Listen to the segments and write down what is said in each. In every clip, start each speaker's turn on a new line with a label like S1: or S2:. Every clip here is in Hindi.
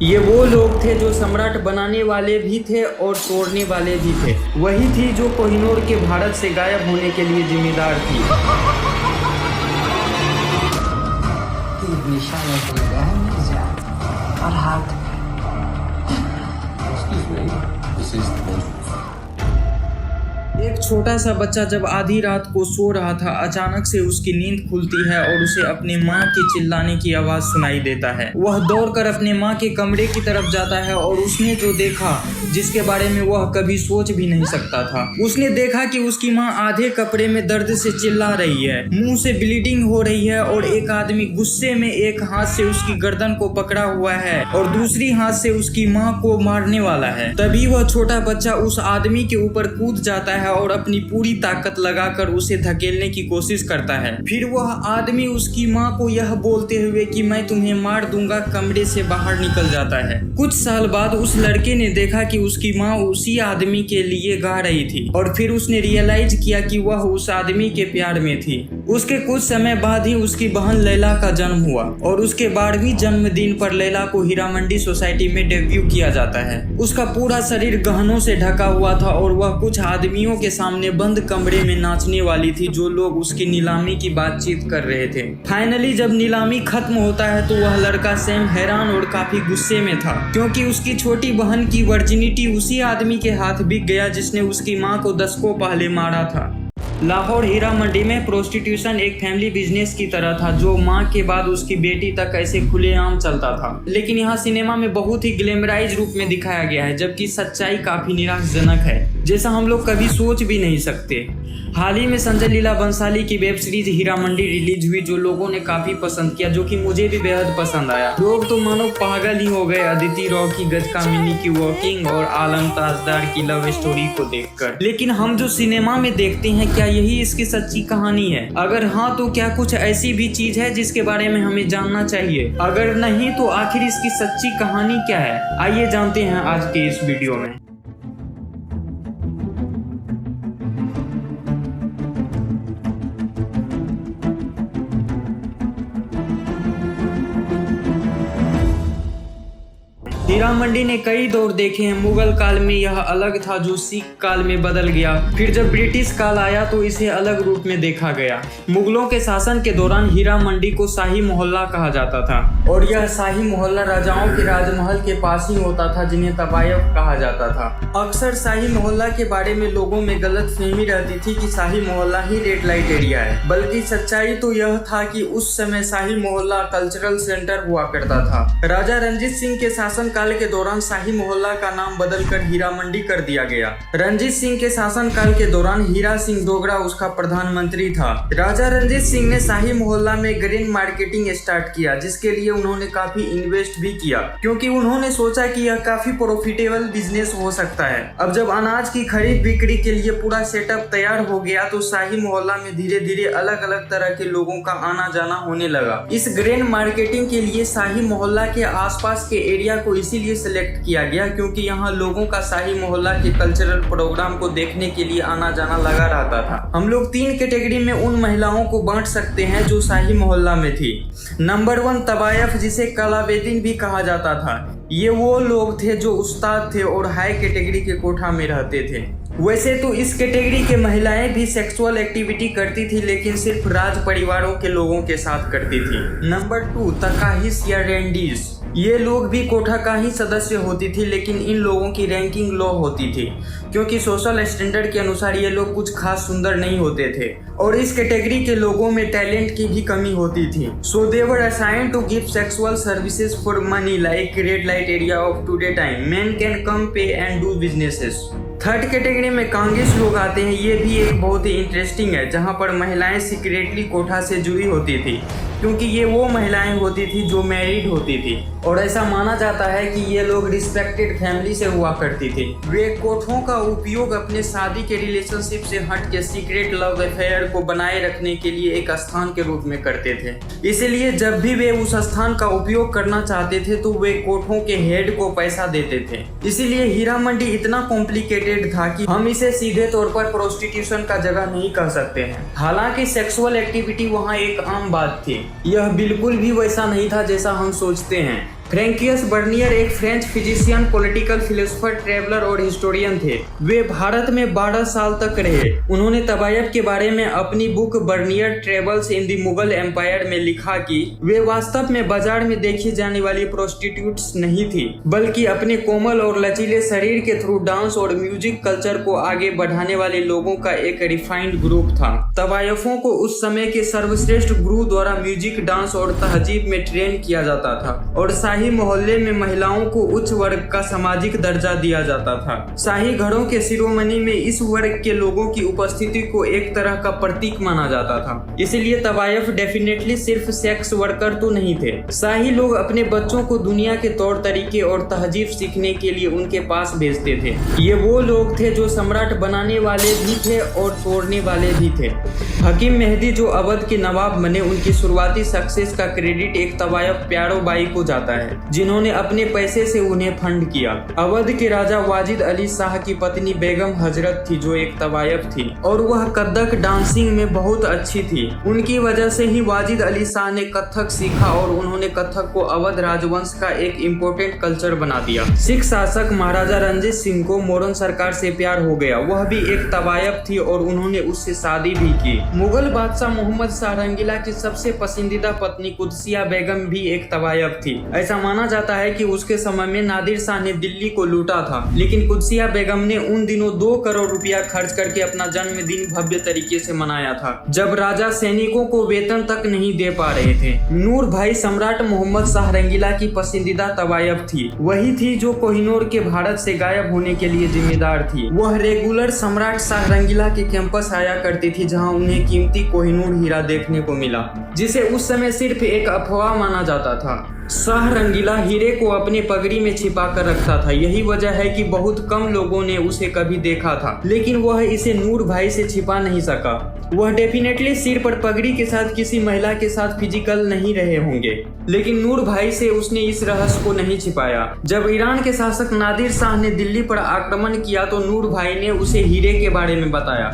S1: ये वो लोग थे जो सम्राट बनाने वाले भी थे और तोड़ने वाले भी थे। वही थी जो कोहिनूर के भारत से गायब होने के लिए जिम्मेदार थी।
S2: निशानों को लगाया नहीं जा और हाथ
S1: एक छोटा सा बच्चा जब आधी रात को सो रहा था, अचानक से उसकी नींद खुलती है और उसे अपनी माँ की चिल्लाने की आवाज सुनाई देता है। वह दौड़कर अपने माँ के कमरे की तरफ जाता है और उसने जो देखा, जिसके बारे में वह कभी सोच भी नहीं सकता था, उसने देखा कि उसकी माँ आधे कपड़े में दर्द से चिल्ला रही है, मुंह से ब्लीडिंग हो रही है और एक आदमी गुस्से में एक हाथ से उसकी गर्दन को पकड़ा हुआ है और दूसरी हाथ से उसकी माँ को मारने वाला है। तभी वह छोटा बच्चा उस आदमी के ऊपर कूद जाता है और अपनी पूरी ताकत लगाकर उसे धकेलने की कोशिश करता है। फिर वह आदमी उसकी माँ को यह बोलते हुए कि मैं तुम्हें मार दूंगा, कमरे से बाहर निकल जाता है। कुछ साल बाद उस लड़के ने देखा कि उसकी माँ उसी आदमी के लिए गा रही थी और फिर उसने रियलाइज किया कि वह उस आदमी के प्यार में थी। उसके कुछ समय बाद ही उसकी बहन लैला का जन्म हुआ और उसके 12वीं जन्मदिन पर लैला को हीरामंडी सोसाइटी में डेब्यू किया जाता है। उसका पूरा शरीर गहनों से ढका हुआ था और वह कुछ आदमियों के सामने बंद कमरे में नाचने वाली थी, जो लोग उसकी नीलामी की बातचीत कर रहे थे। फाइनली जब नीलामी खत्म होता है तो वह लड़का सैम हैरान और काफी गुस्से में था, क्योंकि उसकी छोटी बहन की वर्जिनिटी उसी आदमी के हाथ बिक गया जिसने उसकी माँ को दशकों पहले मारा था। लाहौर हीरा मंडी में प्रोस्टिट्यूशन एक फैमिली बिजनेस की तरह था, जो माँ के बाद उसकी बेटी तक ऐसे खुलेआम चलता था। लेकिन यहाँ सिनेमा में बहुत ही ग्लैमराइज रूप में दिखाया गया है, जबकि सच्चाई काफी निराशाजनक है, जैसा हम लोग कभी सोच भी नहीं सकते। हाल ही में संजय लीला बंसाली की web series Heera Mandi release हुई, जो लोगों ने काफी पसंद किया, जो कि मुझे भी बेहद पसंद आया। लोग तो मानो पागल ही हो गए अदिति रॉय की गज कामिनी की वर्किंग और आलम ताजदार की लव स्टोरी को देखकर। लेकिन हम जो सिनेमा में देखते हैं, क्या यही इसकी सच्ची कहानी है? अगर हाँ, तो क्या कुछ ऐसी भी चीज है जिसके बारे में हमें जानना चाहिए? अगर नहीं, तो आखिर इसकी सच्ची कहानी क्या है? आइए जानते हैं आज के इस वीडियो में। हीरा मंडी ने कई दौर देखे हैं। मुगल काल में यह अलग था, जो सिख काल में बदल गया। फिर जब ब्रिटिश काल आया तो इसे अलग रूप में देखा गया। मुगलों के शासन के दौरान हीरा मंडी को शाही मोहल्ला कहा जाता था और यह शाही मोहल्ला राजाओं के राजमहल के पास ही होता था, जिन्हें तबायफ कहा जाता था। अक्सर शाही मोहल्ला के बारे में लोगों में गलतफहमी रहती थी कि शाही मोहल्ला ही रेड लाइट एरिया है, बल्कि सच्चाई तो यह था कि उस समय शाही मोहल्ला कल्चरल सेंटर हुआ करता था। राजा रंजीत सिंह के शासन काल के दौरान शाही मोहल्ला का नाम बदलकर हीरा मंडी कर दिया गया। रंजीत सिंह के शासन काल के दौरान हीरा सिंह डोगरा उसका प्रधानमंत्री था। राजा रंजीत सिंह ने शाही मोहल्ला में ग्रेन मार्केटिंग स्टार्ट किया, जिसके लिए उन्होंने काफी इन्वेस्ट भी किया, क्योंकि उन्होंने सोचा कि यह काफी प्रॉफिटेबल बिजनेस हो सकता है। अब जब अनाज की खरीद बिक्री के लिए पूरा सेटअप तैयार हो गया, तो शाही मोहल्ला में धीरे धीरे अलग अलग तरह के लोगों का आना जाना होने लगा। इस ग्रेन मार्केटिंग के लिए शाही मोहल्ला के आसपास के एरिया को इसीलिए सिलेक्ट किया गया, क्योंकि यहाँ लोगों का शाही मोहल्ला के कल्चरल प्रोग्राम को देखने के लिए आना जाना लगा रहता था। हम लोग 3 कैटेगरी में उन महिलाओं को बांट सकते हैं जो शाही मोहल्ला में थी। नंबर 1 तबायफ, जिसे कलावेदीन भी कहा जाता था। ये वो लोग थे जो उस्ताद थे और हाई कैटेगरी के कोठा में रहते थे। वैसे तो इस कैटेगरी के महिलाएं भी सेक्सुअल एक्टिविटी करती थी, लेकिन सिर्फ राज परिवारों के लोगों के साथ करती थी। नंबर 2 तकाहिस या रेंडीज, ये लोग भी कोठा का ही सदस्य होती थी, लेकिन इन लोगों की रैंकिंग लो होती थी, क्योंकि सोशल स्टैंडर्ड के अनुसार ये लोग कुछ खास सुंदर नहीं होते थे और इस कैटेगरी के लोगों में टैलेंट की भी कमी होती थी। So they were assigned to give sexual services for money, like red light area of today time. Men can come pay and do businesses. 3rd category में कांग्रेस लोग आते हैं। ये भी एक बहुत ही इंटरेस्टिंग है, जहाँ पर महिलाएं सीक्रेटली कोठा से जुड़ी होती थी, क्योंकि ये वो महिलाएं होती थी जो मैरिड होती थी और ऐसा माना जाता है कि ये लोग रिस्पेक्टेड फैमिली से हुआ करती थी। वे कोठों का उपयोग अपने शादी के रिलेशनशिप से हट के सीक्रेट लव अफेयर को बनाए रखने के लिए एक स्थान के रूप में करते थे। इसलिए जब भी वे उस स्थान का उपयोग करना चाहते थे तो वे कोठों के हेड को पैसा देते थे। इसीलिए हीरा मंडी इतना कॉम्प्लिकेटेड था कि हम इसे सीधे तौर पर प्रोस्टिट्यूशन का जगह नहीं कह सकते हैं। हालांकि सेक्सुअल एक्टिविटी वहाँ एक आम बात थी। यह बिल्कुल भी वैसा नहीं था जैसा हम सोचते हैं। फ्रैंकियस बर्नियर एक French physician, political philosopher, traveller और हिस्टोरियन थे। वे भारत में 12 साल तक रहे। उन्होंने तवायफ के बारे में अपनी book Bernier travels in the Mughal empire में लिखा कि वे वास्तव में बाजार में देखी जाने वाली प्रोस्टिट्यूट्स नहीं थी, बल्कि अपने कोमल और लचीले शरीर के थ्रू डांस और म्यूजिक कल्चर को आगे बढ़ाने वाले लोगों का एक रिफाइंड ग्रुप था। तवायफों को उस समय के सर्वश्रेष्ठ गुरु द्वारा म्यूजिक, डांस और तहजीब में ट्रेन किया जाता था और शाही मोहल्ले में महिलाओं को उच्च वर्ग का सामाजिक दर्जा दिया जाता था। शाही घरों के शिरोमणि में इस वर्ग के लोगों की उपस्थिति को एक तरह का प्रतीक माना जाता था। इसलिए तवायफ डेफिनेटली सिर्फ सेक्स वर्कर तो नहीं थे। शाही लोग अपने बच्चों को दुनिया के तौर तरीके और तहजीब सीखने के लिए उनके पास भेजते थे। ये वो लोग थे जो सम्राट बनाने वाले भी थे और तोड़ने वाले भी थे। हकीम मेहदी जो अवध के नवाब बने, उनकी शुरुआती सक्सेस का क्रेडिट एक तवायफ प्यारो बाई को जाता है, जिन्होंने अपने पैसे से उन्हें फंड किया। अवध के राजा वाजिद अली शाह की पत्नी बेगम हजरत थी, जो एक तवायफ थी और वह कथक डांसिंग में बहुत अच्छी थी। उनकी वजह से ही वाजिद अली शाह ने कथक सीखा और उन्होंने कथक को अवध राजवंश का एक इम्पोर्टेंट कल्चर बना दिया। सिख शासक महाराजा रंजीत सिंह को मोरन सरकार से प्यार हो गया। वह भी एक तवायफ थी और उन्होंने उससे शादी भी की। मुगल बादशाह मोहम्मद शाह रंगीला की सबसे पसंदीदा पत्नी कुदसिया बेगम भी एक तवायफ थी। ऐसा माना जाता है कि उसके समय में नादिर शाह ने दिल्ली को लूटा था, लेकिन कुदसिया बेगम ने उन दिनों 2 करोड़ रुपया खर्च करके अपना जन्मदिन भव्य तरीके से मनाया था, जब राजा सैनिकों को वेतन तक नहीं दे पा रहे थे। नूर भाई सम्राट मोहम्मद शाह रंगीला की पसंदीदा तवायफ थी। वही थी जो कोहिनूर के भारत से गायब होने के लिए जिम्मेदार थी। वह रेगुलर सम्राट शाह रंगीला के कैंपस आया करती थी, जहां उन्हें कीमती कोहिनूर हीरा देखने को मिला, जिसे उस समय सिर्फ एक अफवाह माना जाता था। शाह रंगीला हीरे को अपने पगड़ी में छिपा कर रखता था। यही वजह है कि बहुत कम लोगों ने उसे कभी देखा था, लेकिन वह इसे नूर भाई से छिपा नहीं सका। वह डेफिनेटली सिर पर पगड़ी के साथ किसी महिला के साथ फिजिकल नहीं रहे होंगे, लेकिन नूर भाई से उसने इस रहस्य को नहीं छिपाया। जब ईरान के शासक नादिर शाह ने दिल्ली पर आक्रमण किया तो नूर भाई ने उसे हीरे के बारे में बताया।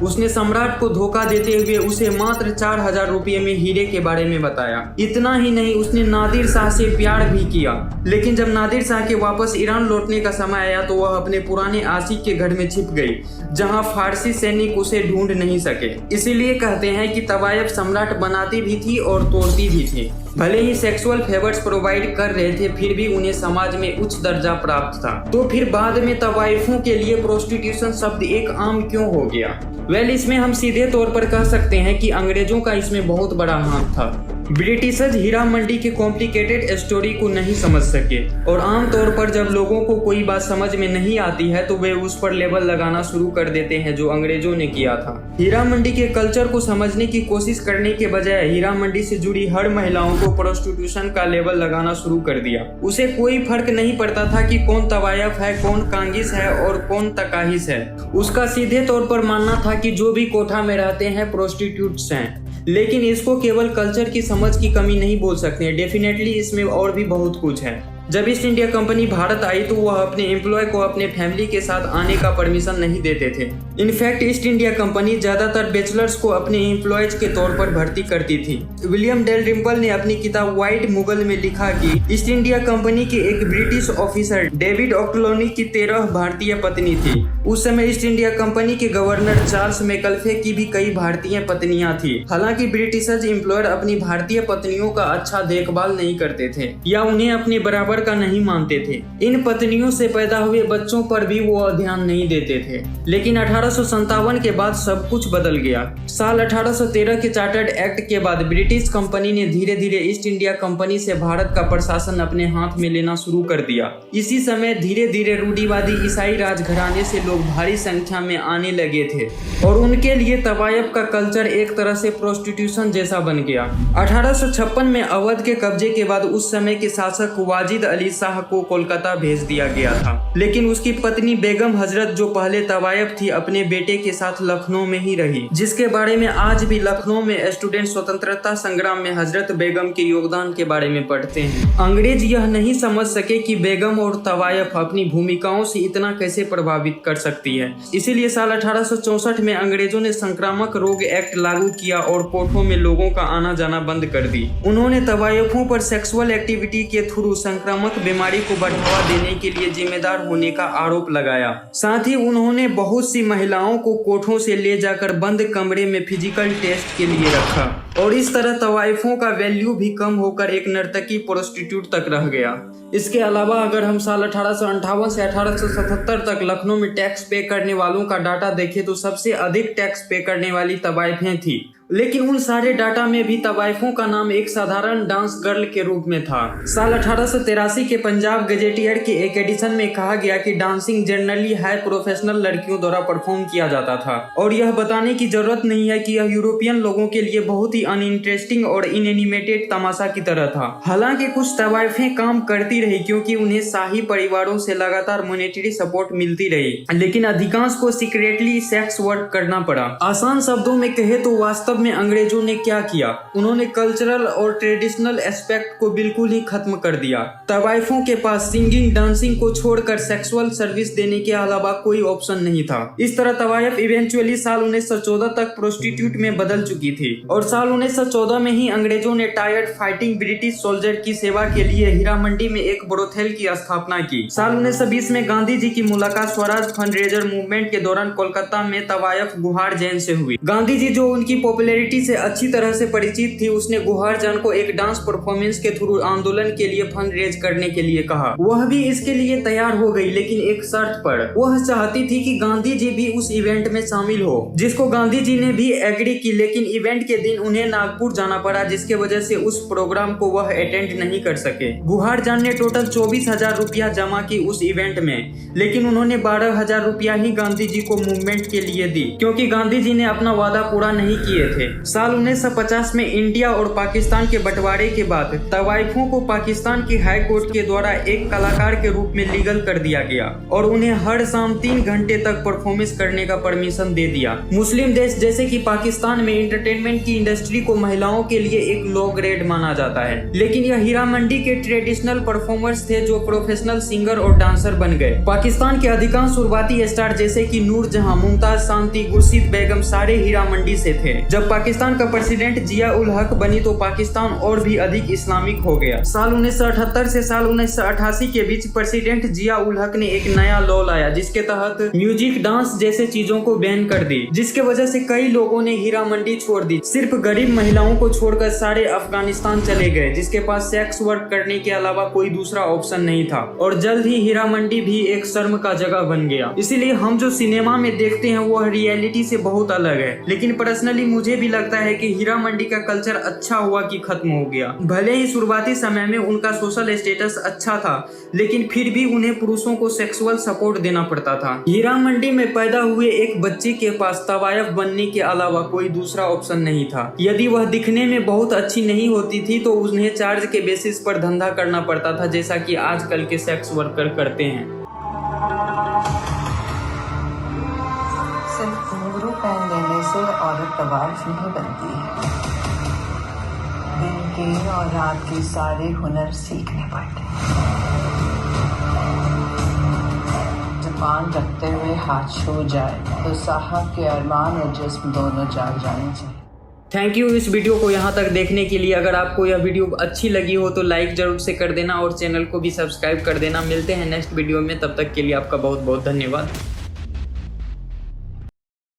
S1: उसने सम्राट को धोखा देते हुए उसे मात्र 4000 रुपये में हीरे के बारे में बताया। इतना ही नहीं, उसने नादिर शाह से प्यार भी किया, लेकिन जब नादिर शाह के वापस ईरान लौटने का समय आया तो वह अपने पुराने आशिक के घर में छिप गई, जहां फारसी सैनिक उसे ढूंढ नहीं सके। इसीलिए कहते हैं कि तवायफ सम्राट बनाती भी थी और तोड़ती भी थी। भले ही सेक्सुअल फेवर्स प्रोवाइड कर रहे थे, फिर भी उन्हें समाज में उच्च दर्जा प्राप्त था। तो फिर बाद में तवायफों के लिए प्रोस्टिट्यूशन शब्द एक आम क्यों हो गया? इसमें हम सीधे तौर पर कह सकते हैं कि अंग्रेजों का इसमें बहुत बड़ा हाथ था। ब्रिटिशर्स हीरा मंडी के कॉम्प्लिकेटेड स्टोरी को नहीं समझ सके और आमतौर पर जब लोगों को कोई बात समझ में नहीं आती है तो वे उस पर लेबल लगाना शुरू कर देते हैं, जो अंग्रेजों ने किया था। हीरा मंडी के कल्चर को समझने की कोशिश करने के बजाय हीरा मंडी से जुड़ी हर महिलाओं को प्रोस्टिट्यूशन का लेबल लगाना शुरू कर दिया। उसे कोई फर्क नहीं पड़ता था कि कौन तवायफ है, कौन कांगिस है और कौन तकाहिस है। उसका सीधे तौर पर मानना था कि जो भी कोठा में रहते हैं प्रोस्टिट्यूट्स हैं। लेकिन इसको केवल कल्चर की समझ की कमी नहीं बोल सकते। डेफिनेटली इसमें और भी बहुत कुछ है। जब ईस्ट इंडिया कंपनी भारत आई तो वह अपने एम्प्लॉय को अपने फैमिली के साथ आने का परमिशन नहीं देते थे। इनफैक्ट ईस्ट इंडिया कंपनी ज्यादातर बैचलर्स को अपने एम्प्लॉयज के तौर पर भर्ती करती थी। विलियम डेलरिम्पल ने अपनी किताब व्हाइट मुगल में लिखा कि ईस्ट इंडिया कंपनी के एक ब्रिटिश ऑफिसर डेविड ऑक्लोनी की 13 भारतीय पत्नी थी। उस समय ईस्ट इंडिया कंपनी के गवर्नर चार्ल्स मैकल्फे की भी कई भारतीय पत्नियां थी। हालांकि ब्रिटिशर्स एम्प्लॉयर अपनी भारतीय पत्नियों का अच्छा देखभाल नहीं करते थे या उन्हें अपने बराबर का नहीं मानते थे। इन पत्नियों से पैदा हुए बच्चों पर भी वो ध्यान नहीं देते थे। लेकिन 1857 के बाद सब कुछ बदल गया। साल 1813 के चार्टर्ड एक्ट के बाद ब्रिटिश कंपनी ने धीरे धीरे ईस्ट इंडिया कंपनी से भारत का प्रशासन अपने हाथ में लेना शुरू कर दिया। इसी समय धीरे धीरे रूढ़िवादी ईसाई राजघराने से लोग भारी संख्या में आने लगे थे और उनके लिए तवायफ का कल्चर एक तरह से प्रोस्टिट्यूशन जैसा बन गया। 1856 में अवध के कब्जे के बाद उस समय के शासक वाजिद अली शाह को कोलकाता भेज दिया गया था, लेकिन उसकी पत्नी बेगम हजरत, जो पहले तवायफ थी, अपने बेटे के साथ लखनऊ में ही रही, जिसके बारे में आज भी लखनऊ में स्टूडेंट स्वतंत्रता संग्राम में हजरत बेगम के योगदान के बारे में पढ़ते हैं। अंग्रेज यह नहीं समझ सके कि बेगम और तवायफ अपनी भूमिकाओं से इतना कैसे प्रभावित कर सकती है। इसीलिए साल 1864 में अंग्रेजों ने संक्रामक रोग एक्ट लागू किया और कोठों में लोगों का आना जाना बंद कर दी। उन्होंने तवायफों पर सेक्सुअल एक्टिविटी के थ्रू संक्रामक संक्रामक बीमारी को बढ़ावा देने के लिए जिम्मेदार होने का आरोप लगाया। साथ ही उन्होंने बहुत सी महिलाओं को कोठों से ले जाकर बंद कमरे में फिजिकल टेस्ट के लिए रखा और इस तरह तवाइफों का वैल्यू भी कम होकर एक नर्तकी प्रोस्टिट्यूट तक रह गया। इसके अलावा अगर हम साल 1858 से 1877 तक लखनऊ में टैक्स पे करने वालों का डाटा देखें तो सबसे अधिक टैक्स पे करने वाली तवाइफें थी, लेकिन उन सारे डाटा में भी तवाइफों का नाम एक साधारण डांस गर्ल के रूप में था। साल 1883 के पंजाब गजेटियर के एक एडिशन में कहा गया कि डांसिंग जनरली हाई प्रोफेशनल लड़कियों द्वारा परफॉर्म किया जाता था और यह बताने की जरूरत नहीं है कि यह यूरोपियन लोगों के लिए बहुत ही अनइंटरेस्टिंग और इनएनिमेटेड तमाशा की तरह था। हालांकि कुछ तवाइफें काम करती रही क्योंकि उन्हें शाही परिवारों से लगातार मॉनेटरी सपोर्ट मिलती रही, लेकिन अधिकांश को सीक्रेटली सेक्स वर्क करना पड़ा। आसान शब्दों में कहे तो वास्तव में अंग्रेजों ने क्या किया, उन्होंने कल्चरल और ट्रेडिशनल एस्पेक्ट को बिल्कुल ही खत्म कर दिया। तवाइफों के पास सिंगिंग डांसिंग को छोड़कर सेक्सुअल सर्विस देने के अलावा कोई ऑप्शन नहीं था। इस तरह तवाइफ इवेंचुअली साल 1914 तक प्रोस्टिट्यूट में बदल चुकी थी और साल 1914 में ही अंग्रेजों ने टायर्ड फाइटिंग ब्रिटिश सोल्जर की सेवा के लिए हीरा मंडी में एक ब्रोथेल की स्थापना की। साल 1920 में गांधी जी की मुलाकात स्वराज फंडरेजर मूवमेंट के दौरान कोलकाता में तवाइफ गुहार जैन से हुई। गांधी जी जो उनकी पॉपुलैरिटी से अच्छी तरह से परिचित थी, उसने गुहार जान को एक डांस परफॉर्मेंस के थ्रू आंदोलन के लिए फंड रेज करने के लिए कहा। वह भी इसके लिए तैयार हो गई, लेकिन एक शर्त पर। वह चाहती थी कि गांधी जी भी उस इवेंट में शामिल हो, जिसको गांधी जी ने भी एग्री की, लेकिन इवेंट के दिन उन्हें नागपुर जाना पड़ा, जिसके वजह से उस प्रोग्राम को वह अटेंड नहीं कर सके। गुहार जान ने टोटल 24,000 रुपया जमा की उस इवेंट में, लेकिन उन्होंने 12,000 रुपया ही गांधी जी को मूवमेंट के लिए दी, क्योंकि गांधी जी ने अपना वादा पूरा नहीं किए थे। साल 1950 में इंडिया और पाकिस्तान के बंटवारे के बाद तवाइफों को पाकिस्तान की हाई कोर्ट के द्वारा एक कलाकार के रूप में लीगल कर दिया गया और उन्हें हर शाम 3 घंटे तक परफॉर्मेंस करने का परमिशन दे दिया। मुस्लिम देश जैसे कि पाकिस्तान में एंटरटेनमेंट की इंडस्ट्री को महिलाओं के लिए एक लो ग्रेड माना जाता है, लेकिन यह हीरा मंडी के ट्रेडिशनल परफॉर्मर्स थे जो प्रोफेशनल सिंगर और डांसर बन गए। पाकिस्तान के अधिकांश शुरुआती स्टार जैसे कि नूरजहां, मुमताज, शांति, गुरशीद बेगम सारे हीरा मंडी से थे। जब पाकिस्तान का प्रेसिडेंट जिया उल हक बनी तो पाकिस्तान और भी अधिक इस्लामिक हो गया। साल 1978 से साल 1988 के बीच प्रेसिडेंट जिया उल हक ने एक नया लॉ लाया जिसके तहत म्यूजिक, डांस जैसे चीजों को बैन कर दी, जिसके वजह से कई लोगों ने हीरा मंडी छोड़ दी। सिर्फ गरीब महिलाओं को छोड़कर सारे अफगानिस्तान चले गए, जिसके पास सेक्स वर्क करने के अलावा कोई दूसरा ऑप्शन नहीं था और जल्द ही हीरा मंडी भी एक शर्म का जगह बन गया। इसीलिए हम जो सिनेमा में देखते हैं वह रियलिटी से बहुत अलग है, लेकिन पर्सनली मुझे भी लगता है कि हीरा मंडी का कल्चर अच्छा हुआ कि खत्म हो गया। भले ही शुरुआती समय में उनका सोशल स्टेटस अच्छा था, लेकिन फिर भी उन्हें पुरुषों को सेक्सुअल सपोर्ट देना पड़ता था। हीरा मंडी में पैदा हुए एक बच्चे के पास तवायफ बनने के अलावा कोई दूसरा ऑप्शन नहीं था। यदि वह दिखने में बहुत अच्छी नहीं होती थी तो उन्हें चार्ज के बेसिस पर धंधा करना पड़ता था, जैसा कि आजकल के सेक्स वर्कर करते हैं।
S2: सिर्फ घुंघरू पहन लेने से औरत तवाइफ नहीं बनती है, दिन के और रात के सारे हुनर सीखने पड़ते हैं। जबान रखते हुए हाथ छू जाए तो साहब के अरमान और जिस्म दोनों जाग जाने चाहिए।
S1: थैंक यू इस वीडियो को यहाँ तक देखने के लिए। अगर आपको यह वीडियो अच्छी लगी हो तो लाइक जरूर से कर देना और चैनल को भी सब्सक्राइब कर देना। मिलते हैं नेक्स्ट वीडियो में, तब तक के लिए आपका बहुत बहुत धन्यवाद।